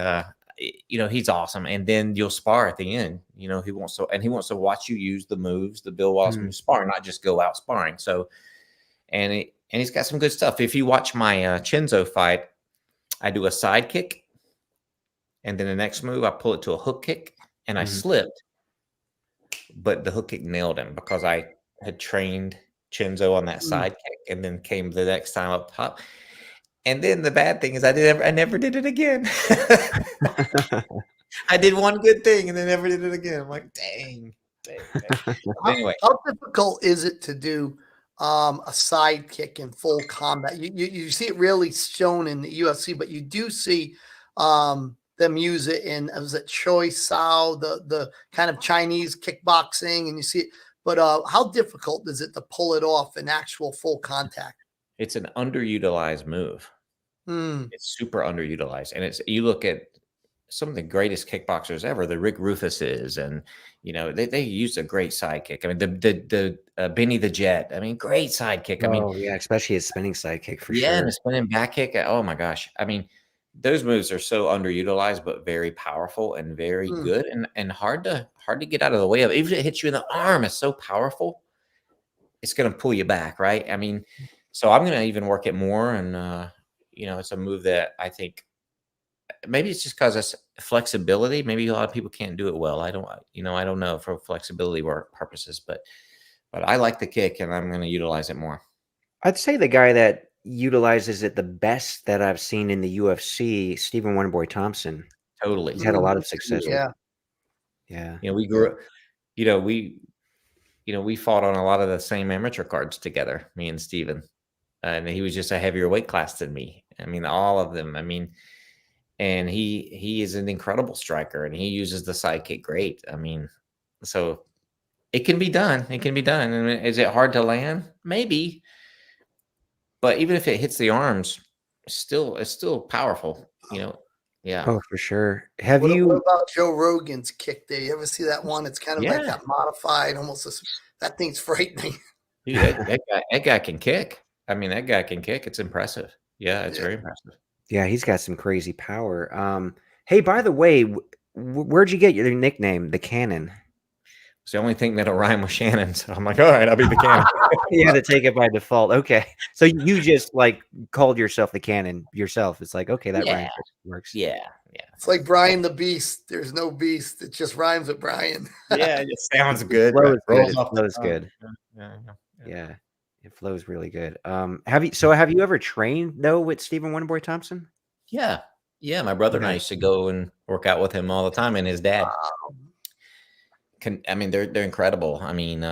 he's awesome. And then you'll spar at the end. He wants to watch you use the moves, the Bill Wallace moves, spar, not just go out sparring. So, and he's got some good stuff. If you watch my Chinzo fight, I do a side kick, and then the next move I pull it to a hook kick, and I slipped, but the hook kick nailed him because I had trained Chinzo on that side kick, and then came the next time up top. And then the bad thing is I never did it again. I did one good thing and then never did it again. I'm like, dang. Anyway, how difficult is it to do a side kick in full combat? You see it really shown in the UFC, but you do see them use it in, was it Choi Sao, the kind of Chinese kickboxing, and you see it. But how difficult is it to pull it off in actual full contact? It's an underutilized move. It's super underutilized. And you look at some of the greatest kickboxers ever, the Rick Rufuses, and they used a great sidekick. I mean, the Benny the Jet. I mean, great sidekick. I mean, yeah, especially his spinning sidekick for sure. Yeah, and a spinning back kick. Oh my gosh. I mean, those moves are so underutilized, but very powerful and very good, and hard to get out of the way of. Even if it hits you in the arm, it's so powerful. It's going to pull you back, right? I mean, so I'm going to even work it more, and it's a move that I think. Maybe it's just because it's flexibility. Maybe a lot of people can't do it well. I don't know for flexibility work purposes, but I like the kick, and I'm going to utilize it more. I'd say the guy that utilizes it the best that I've seen in the UFC, Stephen Wonderboy Thompson. Totally, he's had a lot of success. Yeah. We grew up. We fought on a lot of the same amateur cards together, me and Stephen, and he was just a heavier weight class than me. I mean, all of them. I mean. And he is an incredible striker, and he uses the sidekick great. I mean, so it can be done. It can be done. And is it hard to land? Maybe. But even if it hits the arms, it's still powerful, you know. Yeah. Oh, for sure. Have What you? about Joe Rogan's kick there? You ever see that one? It's kind of like Yeah. that modified, that thing's frightening. Dude, that guy can kick. I mean, that guy can kick. It's impressive. Yeah, it's very impressive. Yeah, he's got some crazy power. Hey, by the way, where'd you get your nickname, the Cannon? It's the only thing that'll rhyme with Shannon. So I'm like, all right, I'll be the Cannon. You had to take it by default. Okay, so you just like called yourself the Cannon yourself. It's like, okay, that rhymes, works. Yeah. It's like Brian the Beast. There's no beast. It just rhymes with Brian. Yeah, it just sounds good. Flows Rolls good. off the Flows tongue. good. Yeah. Yeah, it flows really good. Have you ever trained though with Stephen Wonderboy Thompson? Yeah. Yeah. My brother and I used to go and work out with him all the time, and his dad. I mean, they're incredible. I mean,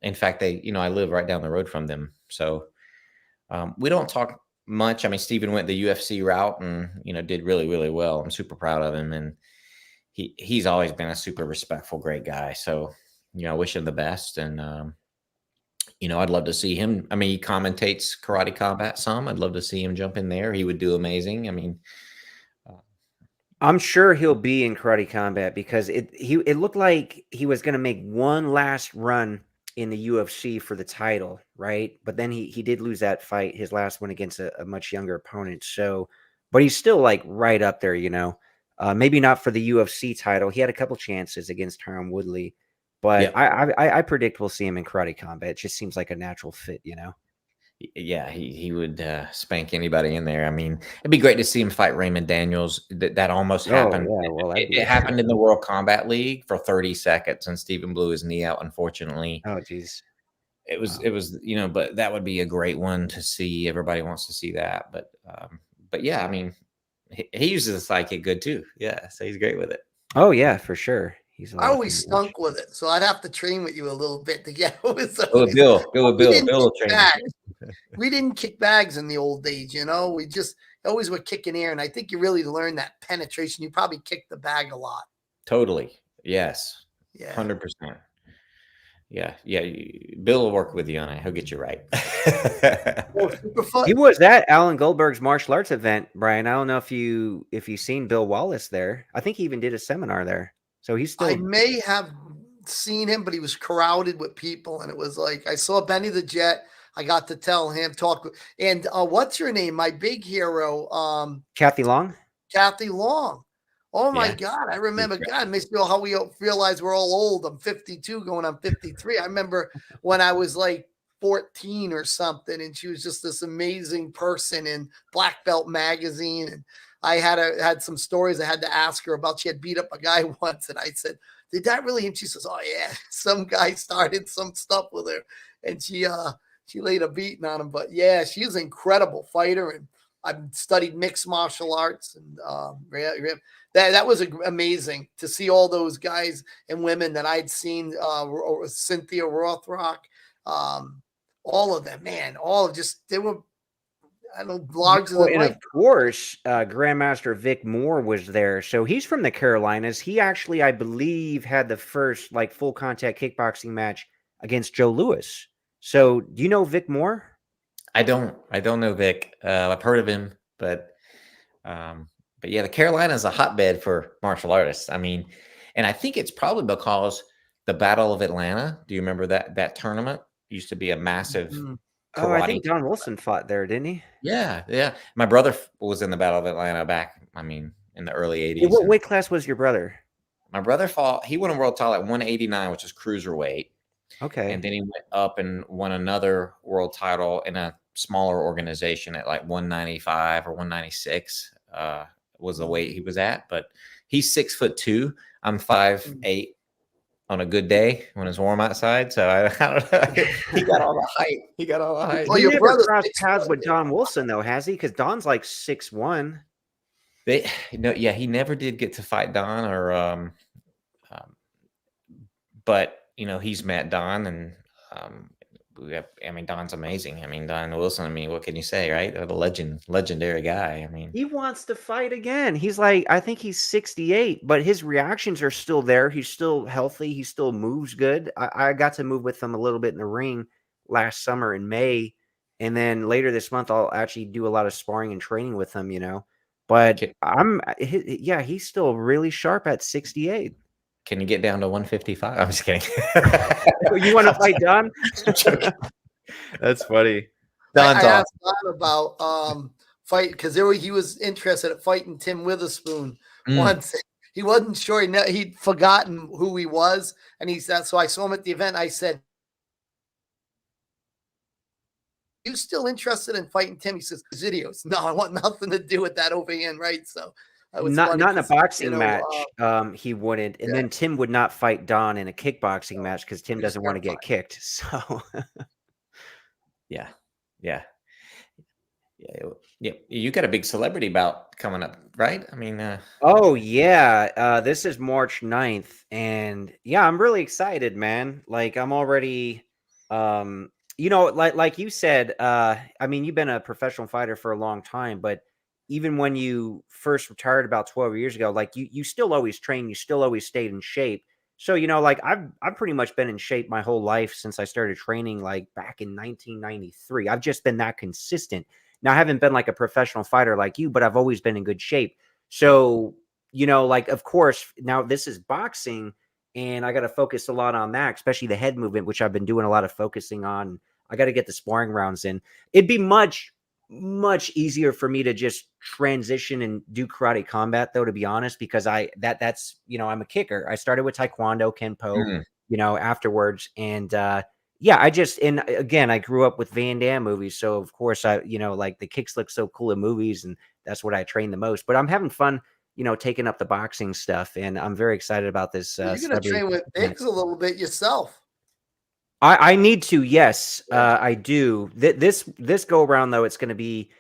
in fact, I live right down the road from them. So we don't talk much. I mean, Stephen went the UFC route and, did really, really well. I'm super proud of him. And he's always been a super respectful, great guy. So, I wish him the best. And, I'd love to see him. I mean, he commentates Karate Combat some. I'd love to see him jump in there. He would do amazing. I mean, I'm sure he'll be in Karate Combat because it looked like he was going to make one last run in the UFC for the title, right? But then he did lose that fight, his last one against a much younger opponent. So, but he's still like right up there, maybe not for the UFC title. He had a couple chances against Tyron Woodley, but I predict we'll see him in Karate Combat. It just seems like a natural fit, Yeah, he would spank anybody in there. I mean, it'd be great to see him fight Raymond Daniels. That almost happened. Yeah, well, it happened in the World Combat League for 30 seconds, and Stephen blew his knee out, unfortunately. Oh, geez. It was, but that would be a great one to see. Everybody wants to see that. But yeah, I mean, he uses the sidekick good too. Yeah, so he's great with it. Oh, yeah, for sure. I always stunk with it, so I'd have to train with you a little bit to get with Bill will train. We didn't kick bags in the old days, we just always were kicking air. And I think you really learn that penetration. You probably kicked the bag a lot. Totally. Yes. Yeah. 100%. Yeah. Bill will work with you on it. He'll get you right. Super fun. He was at Alan Goldberg's martial arts event, Brian. I don't know if you've seen Bill Wallace there. I think he even did a seminar there. So he's still. I may have seen him, but he was crowded with people. And it was like, I saw Benny the Jet. I got to tell him, and what's your name? My big hero, Kathy Long. Kathy Long. Oh my God. I remember, God, makes me feel how we realize we're all old. I'm 52 going on 53. I remember when I was like 14 or something, and she was just this amazing person in Black Belt magazine. And I had some stories I had to ask her about. She had beat up a guy once, and I said, did that really? And she says, oh yeah, some guy started some stuff with her, and she laid a beating on him. But yeah, she's an incredible fighter, and I've studied mixed martial arts, and that was amazing to see all those guys and women that I'd seen. Cynthia Rothrock, all of them, man, they were. I don't know, larger than and of course, Grandmaster Vic Moore was there. So he's from the Carolinas. He actually, I believe, had the first like full contact kickboxing match against Joe Louis. So do you know Vic Moore? I don't know Vic. I've heard of him, but yeah, the Carolina is a hotbed for martial artists. I mean, and I think it's probably because the Battle of Atlanta. Do you remember that tournament? Used to be a massive. Oh, I think Don Wilson fought there, didn't he? Yeah. My brother was in the Battle of Atlanta back, in the early 80s. What weight class was your brother? My brother he won a world title at 189, which is cruiserweight. Okay. And then he went up and won another world title in a smaller organization at like 195 or 196 was the weight he was at. But he's 6'2". I'm 5'8". On a good day when it's warm outside. So I don't know. He got all the height. Well, your brother crossed paths with Don Wilson, though, has he? Because Don's like 6'1". He never did get to fight Don, but he's met Don, and Don's amazing. Don Wilson. What can you say, right? A legendary guy. He wants to fight again. He's like, I think he's 68, but his reactions are still there. He's still healthy. He still moves good. I got to move with him a little bit in the ring last summer in May, and then later this month I'll actually do a lot of sparring and training with him. But he's still really sharp at 68. Can you get down to 155? I'm just kidding. You want to fight Don? That's funny. Don's I awesome. asked Don about fight because he was interested at fighting Tim Witherspoon once. He wasn't sure. He'd forgotten who he was, and he said, so I saw him at the event. I said, "You still interested in fighting Tim?" He says, "Videos." No, I want nothing to do with that over here, right? So not in a boxing match. He wouldn't, and then Tim would not fight Don in a kickboxing match because Tim doesn't want to get kicked. So yeah. You got a big celebrity bout coming up, right? I mean, oh yeah, this is March 9th, and yeah, I'm really excited, man. Like I'm already, like you said, I mean, you've been a professional fighter for a long time, but even when you first retired about 12 years ago, like you still always trained, you still always stayed in shape. So, like I've pretty much been in shape my whole life since I started training, like back in 1993. I've just been that consistent. Now, I haven't been like a professional fighter like you, but I've always been in good shape. So, like, of course, now this is boxing and I got to focus a lot on that, especially the head movement, which I've been doing a lot of focusing on. I got to get the sparring rounds in. It'd be much, much easier for me to just transition and do karate combat, though, to be honest, because that's I'm a kicker. I started with Taekwondo, Kenpo, afterwards. And, and again, I grew up with Van Damme movies. So of course like the kicks look so cool in movies and that's what I train the most, but I'm having fun, taking up the boxing stuff. And I'm very excited about this. You're going to train with Bigs a little bit yourself. I need to. Yes, I do. This go around though, it's going to be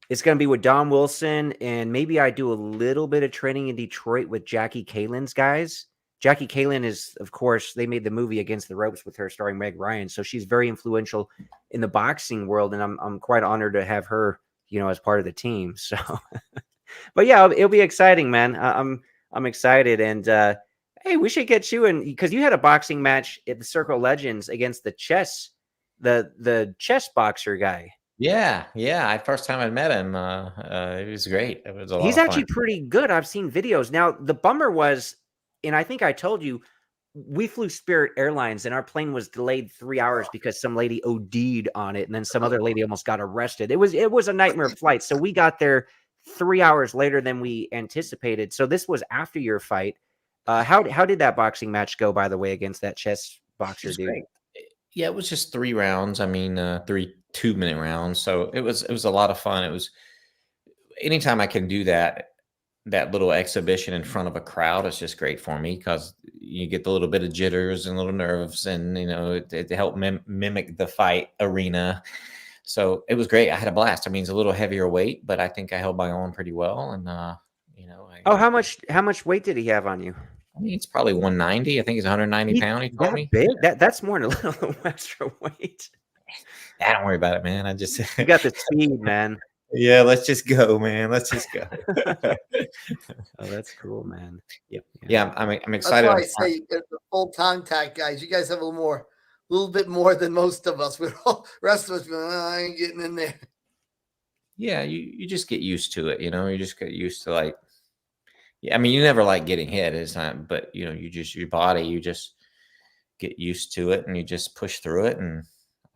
with Don Wilson. And maybe I do a little bit of training in Detroit with Jackie Kalin's guys. Jackie Kalin is, of course, they made the movie Against the Ropes with her starring Meg Ryan. So she's very influential in the boxing world. And I'm quite honored to have her, as part of the team. So, but yeah, it'll be exciting, man. I'm excited. And, hey, we should get you in because you had a boxing match at the Circle Legends against the chess boxer guy. Yeah. First time I met him, it was great. It was a lot He's of actually fun. pretty good. I've seen videos. Now, the bummer was, and I think I told you, we flew Spirit Airlines and our plane was delayed 3 hours because some lady OD'd on it. And then some other lady almost got arrested. It was a nightmare flight. So we got there 3 hours later than we anticipated. So this was after your fight. How did that boxing match go, by the way, against that chess boxer dude? Great. Yeah, it was just 3 rounds. I mean, 3 2-minute rounds. So it was a lot of fun. It was anytime I can do that little exhibition in front of a crowd, it's just great for me because you get the little bit of jitters and little nerves and, it help mimic the fight arena. So it was great. I had a blast. I mean, it's a little heavier weight, but I think I held my own pretty well. And, how much weight did he have on you? I mean, it's probably 190. I think it's 190 pounds. He told me. Big? That's more than a little extra weight. Don't worry about it, man. I just you got the speed, man. Yeah, let's just go, man. Let's just go. Oh, that's cool, man. Yeah, I'm excited. That's why I say the full contact guys. You guys have a little bit more than most of us. We're all rest of us. I ain't getting in there. Yeah, you just get used to it. You just get used to like. Yeah, I mean, you never like getting hit. It's not, but your body, you just get used to it, and you just push through it, and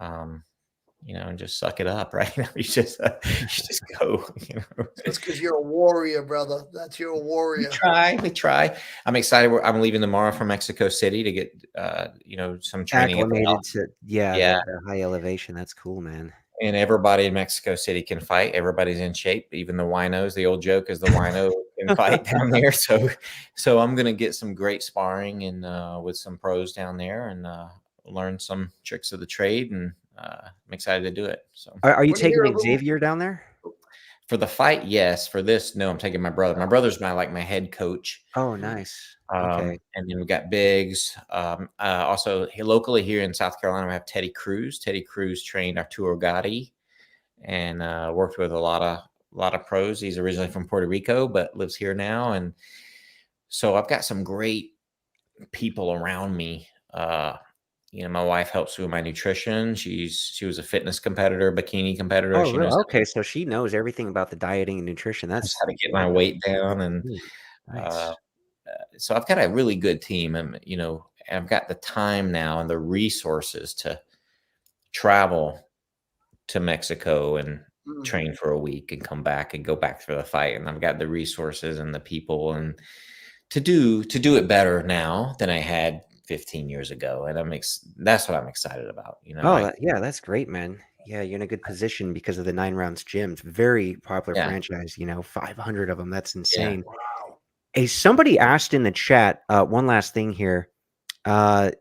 and just suck it up, right? you just go. It's because you're a warrior, brother. That's you're a warrior. We try. I'm excited. I'm leaving tomorrow for Mexico City to get some training. Acclimated to the high elevation. That's cool, man. And everybody in Mexico City can fight. Everybody's in shape. Even the winos. The old joke is the wino can fight down there. So I'm going to get some great sparring and with some pros down there and learn some tricks of the trade. And I'm excited to do it. So are you taking Xavier down there? For the fight? Yes. For this, no, I'm taking my brother. My brother's my head coach. Oh, nice. Okay. And then we got Bigs. Also locally here in South Carolina, we have Teddy Cruz. Teddy Cruz trained Arturo Gotti and worked with a lot of pros. He's originally from Puerto Rico, but lives here now. And so I've got some great people around me my wife helps with my nutrition. She was a fitness competitor, bikini competitor. Oh, She really? knows Okay, so she knows everything about the dieting and nutrition. how to get my weight down, and Ooh, uh, nice. so I've got a really good team, and I've got the time now and the resources to travel to Mexico and Mm. train for a week and come back and go back for the fight. And I've got the resources and the people and to do it better now than I had 15 years ago. And that's what I'm excited about. Oh, yeah, that's great, man. Yeah, you're in a good position because of the 9 Rounds gyms. Very popular Yeah, franchise, 500 of them. That's yeah. insane. Hey, somebody asked in the chat, one last thing here.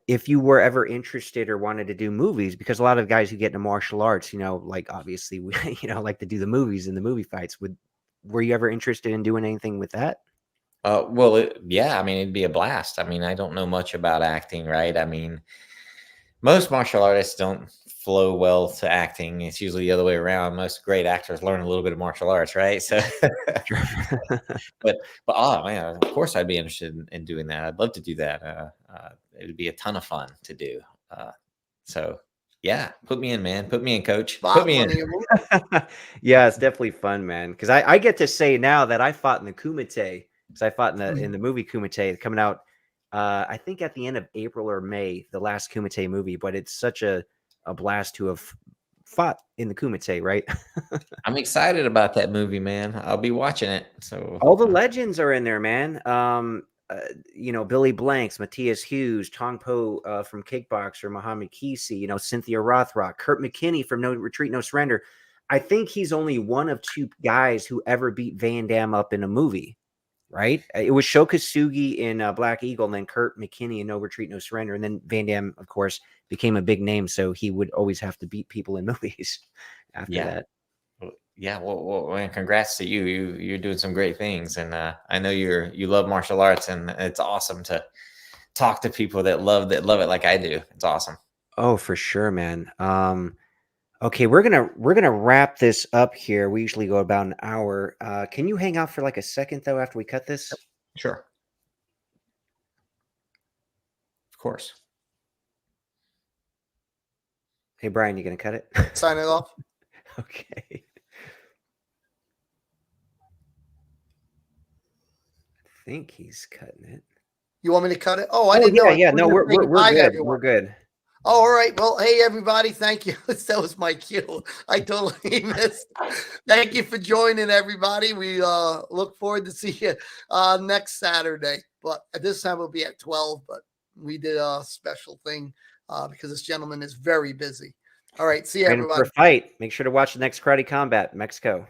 If you were ever interested or wanted to do movies, because a lot of guys who get into martial arts, like obviously we, like to do the movies and the movie fights. Were you ever interested in doing anything with that? Well, yeah, I mean, it'd be a blast. I mean, I don't know much about acting, right? I mean, most martial artists don't flow well to acting. It's usually the other way around. Most great actors learn a little bit of martial arts, right? So, but oh man, of course I'd be interested in doing that. I'd love to do that. It would be a ton of fun to do. So yeah, put me in, man. Put me in, coach. Put Bob, me in. Yeah, it's definitely fun, man. Because I get to say now that I fought in the Kumite, because I fought in the movie Kumite coming out, I think at the end of April or May, the last Kumite movie. But it's such a blast to have fought in the Kumite, right? I'm excited about that movie, man. I'll be watching it. So All the legends are in there, man. Billy Blanks, Matthias Hughes, Tong Po from Kickboxer, Muhammad Kisi, Cynthia Rothrock, Kurt McKinney from No Retreat, No Surrender. I think he's only one of 2 guys who ever beat Van Damme up in a movie, right? It was Shokasugi in Black Eagle, and then Kurt McKinney in No Retreat, No Surrender. And then Van Damme, of course, became a big name, so he would always have to beat people in movies after yeah. that. Yeah, well, man, congrats to you. You're doing some great things, and I know you love martial arts, and it's awesome to talk to people that love it like I do. It's awesome. Oh, for sure, man. Okay, we're gonna wrap this up here. We usually go about an hour. Can you hang out for like a second though after we cut this? Sure, of course. Hey, Brian, you gonna cut it? Sign it off. Okay. I think he's cutting it. You want me to cut it? Oh, I didn't know. Yeah. No, we're good. Everyone. We're good. Oh, all right. Well, hey, everybody. Thank you. That was my cue. I totally missed. Thank you for joining, everybody. We look forward to see you next Saturday. But at this time, we'll be at 12. But we did a special thing because this gentleman is very busy. All right. See you, Training for everybody. a fight. Make sure to watch the next Karate Combat, Mexico.